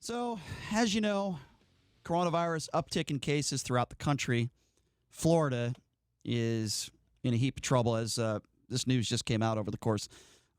So, as you know, coronavirus uptick in cases throughout the country. Florida is in a heap of trouble as this news just came out over the course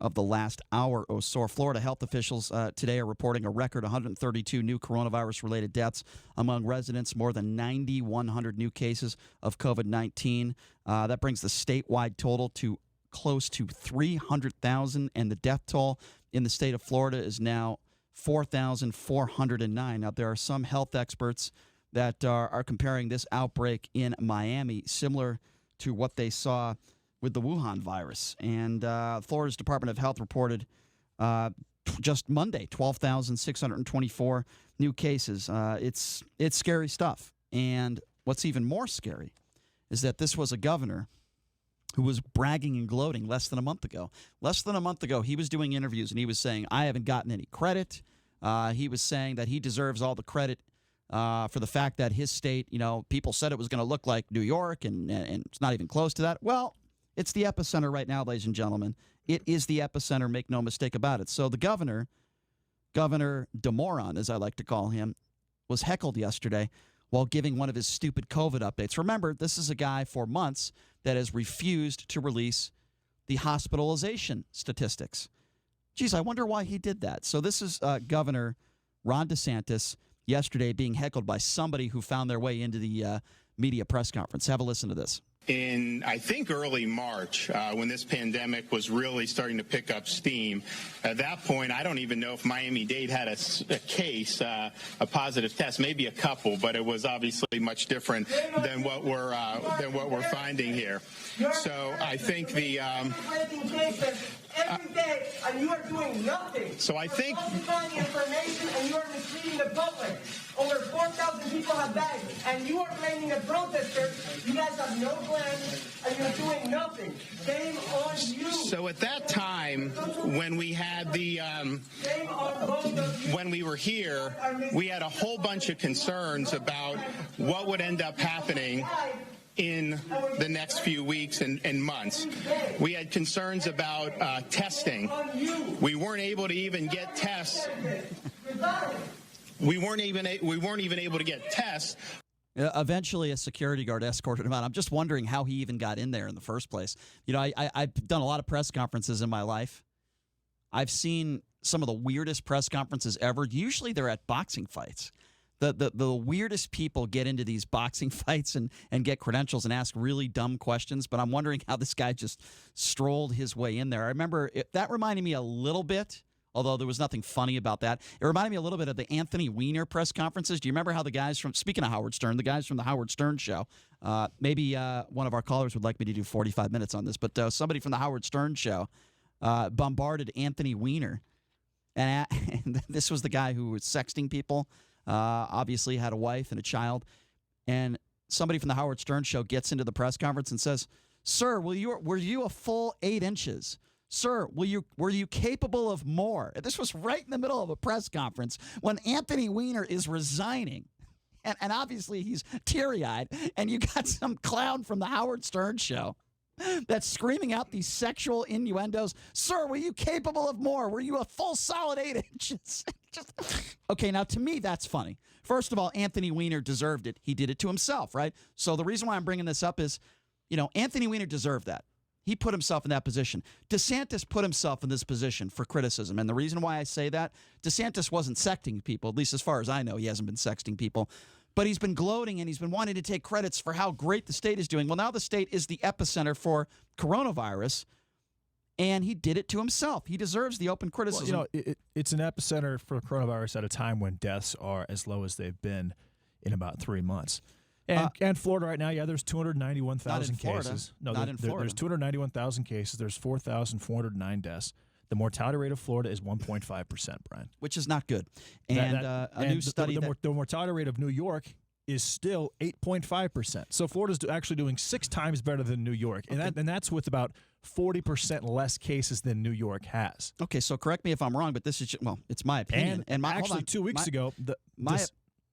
of the last hour or so. Florida health officials today are reporting a record 132 new coronavirus-related deaths among residents, more than 9,100 new cases of COVID-19. That brings the statewide total to close to 300,000, and the death toll in the state of Florida is now 4,409. Now, there are some health experts that are comparing this outbreak in Miami similar to what they saw with the Wuhan virus. And Florida's Department of Health reported just Monday 12,624 new cases. It's scary stuff. And what's even more scary is that this was a governor who was bragging and gloating less than a month ago. Less than a month ago, he was doing interviews and he was saying, I haven't gotten any credit. He was saying that he deserves all the credit for the fact that his state, people said it was going to look like New York, and it's not even close to that. Well, it's the epicenter right now, ladies and gentlemen. It is the epicenter, make no mistake about it. So the Governor DeMoron, as I like to call him, was heckled yesterday while giving one of his stupid COVID updates. Remember, this is a guy for months that has refused to release the hospitalization statistics. Geez, I wonder why he did that. So this is Governor Ron DeSantis yesterday being heckled by somebody who found their way into the media press conference. Have a listen to this. In, I think, early March, when this pandemic was really starting to pick up steam, at that point, I don't even know if Miami-Dade had a case, a positive test, maybe a couple, but it was obviously much different than what we're finding here. So I think the every day, and you are doing nothing. So I think falsifying information, and you are misleading the public. Over 4,000 people have died, and you are blaming the protesters. You guys have no plan, and you're doing nothing. Shame on you. So at that time, when we had when we were here, we had a whole bunch of concerns about what would end up happening in the next few weeks and months. We had concerns about testing. We weren't able to even get tests. We weren't even able to get tests. Eventually, a security guard escorted him out. I'm just wondering how he even got in there in the first place. I've done a lot of press conferences in my life. I've seen some of the weirdest press conferences ever. Usually, they're at boxing fights. The weirdest people get into these boxing fights and get credentials and ask really dumb questions, but I'm wondering how this guy just strolled his way in there. I remember that reminded me a little bit, although there was nothing funny about that. It reminded me a little bit of the Anthony Weiner press conferences. Do you remember how the guys speaking of Howard Stern, the guys from the Howard Stern show, maybe one of our callers would like me to do 45 minutes on this, but somebody from the Howard Stern show bombarded Anthony Weiner. And this was the guy who was sexting people. Obviously had a wife and a child, and somebody from the Howard Stern show gets into the press conference and says, "Sir, were you a full 8 inches? Sir, were you capable of more?" And this was right in the middle of a press conference when Anthony Weiner is resigning, and obviously he's teary-eyed, and you got some clown from the Howard Stern show that's screaming out these sexual innuendos. "Sir, were you capable of more? Were you a full solid 8 inches?" Okay, now to me, that's funny. First of all, Anthony Weiner deserved it. He did it to himself, right? So the reason why I'm bringing this up is, Anthony Weiner deserved that. He put himself in that position. DeSantis put himself in this position for criticism. And the reason why I say that, DeSantis wasn't sexting people, at least as far as I know, he hasn't been sexting people. But he's been gloating and he's been wanting to take credits for how great the state is doing. Well, now the state is the epicenter for coronavirus, and he did it to himself. He deserves the open criticism. Well, it's an epicenter for coronavirus at a time when deaths are as low as they've been in about 3 months. And Florida right now, there's 291,000 cases. No, not in Florida. There's 291,000 cases. There's 4,409 deaths. The mortality rate of Florida is 1.5%, Brian. Which is not good. And a new study the mortality rate of New York is still 8.5%. So Florida's actually doing 6 times better than New York. And that's with about 40% less cases than New York has. Okay, so correct me if I'm wrong, but this is, it's my opinion. And actually, 2 weeks ago,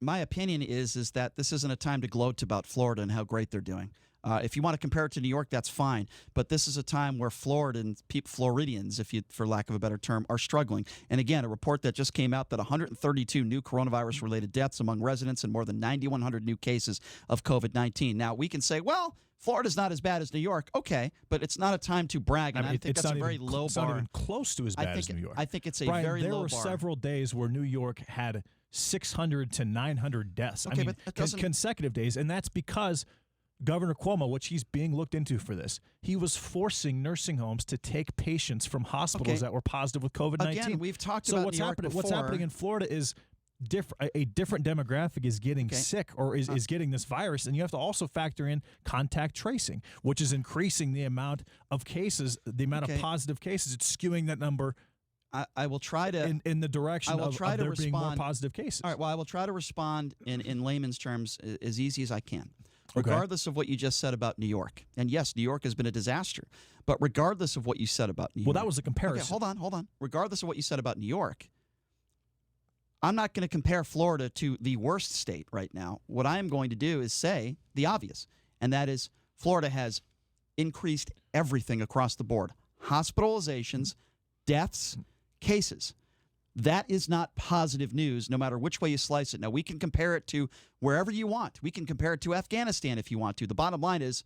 my opinion is that this isn't a time to gloat about Florida and how great they're doing. If you want to compare it to New York, that's fine. But this is a time where Floridians, for lack of a better term, are struggling. And again, a report that just came out that 132 new coronavirus-related deaths among residents and more than 9,100 new cases of COVID-19. Now, we can say, well, Florida's not as bad as New York. Okay, but it's not a time to brag. And I think that's a very low bar. It's not even close to as bad as New York. I think it's a Brian, very low bar. There were several days where New York had 600 to 900 deaths. Okay, I mean, but that doesn't... consecutive days, and that's because Governor Cuomo, which he's being looked into for this, he was forcing nursing homes to take patients from hospitals that were positive with COVID-19. Again, we've talked about New York before. What's happening in Florida is a different demographic is getting sick or is getting this virus, and you have to also factor in contact tracing, which is increasing the amount of cases, the amount of positive cases. It's skewing that number. I will try to in the direction of there being more positive cases. All right. Well, I will try to respond in layman's terms as easy as I can, regardless of what you just said about New York. And yes, New York has been a disaster. But regardless of what you said about New York, well, that was a comparison. Okay, hold on. Regardless of what you said about New York, I'm not going to compare Florida to the worst state right now. What I am going to do is say the obvious, and that is Florida has increased everything across the board: hospitalizations, deaths, cases. That is not positive news, no matter which way you slice it. Now, we can compare it to wherever you want. We can compare it to Afghanistan if you want to. The bottom line is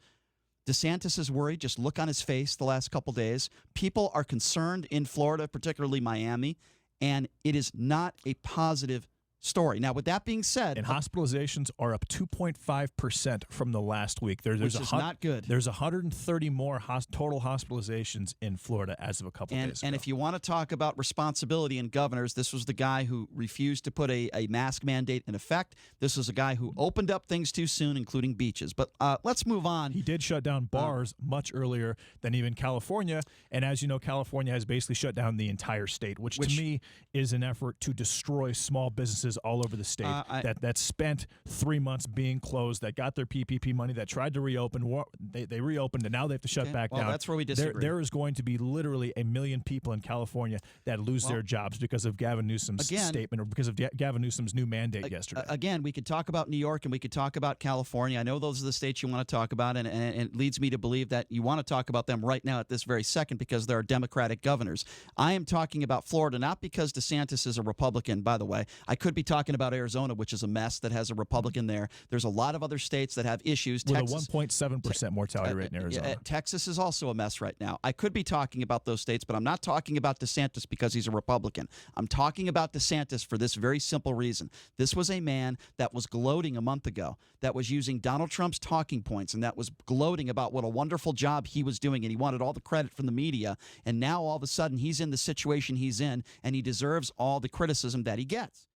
DeSantis is worried. Just look on his face the last couple days. People are concerned in Florida, particularly Miami, and it is not a positive story. Now, with that being said, and hospitalizations are up 2.5% from the last week. Which is not good. There's 130 more total hospitalizations in Florida as of a couple days ago. And if you want to talk about responsibility in governors, this was the guy who refused to put a mask mandate in effect. This was a guy who opened up things too soon, including beaches. But let's move on. He did shut down bars much earlier than even California. And as you know, California has basically shut down the entire state, which to me is an effort to destroy small businesses all over the state that spent 3 months being closed, that got their PPP money, that tried to reopen. They reopened, and now they have to shut back down. That's where we disagree. There is going to be literally 1 million people in California that lose their jobs because of Gavin Newsom's statement or because of Gavin Newsom's new mandate yesterday. Again, we could talk about New York and we could talk about California. I know those are the states you want to talk about, and it leads me to believe that you want to talk about them right now at this very second because there are Democratic governors. I am talking about Florida, not because DeSantis is a Republican, by the way. I could be talking about Arizona, which is a mess that has a Republican there. There's a lot of other states that have issues. With Texas, a 1.7% mortality rate in Arizona. Texas is also a mess right now. I could be talking about those states, but I'm not talking about DeSantis because he's a Republican. I'm talking about DeSantis for this very simple reason. This was a man that was gloating a month ago, that was using Donald Trump's talking points, and that was gloating about what a wonderful job he was doing, and he wanted all the credit from the media. And now all of a sudden he's in the situation he's in, and he deserves all the criticism that he gets.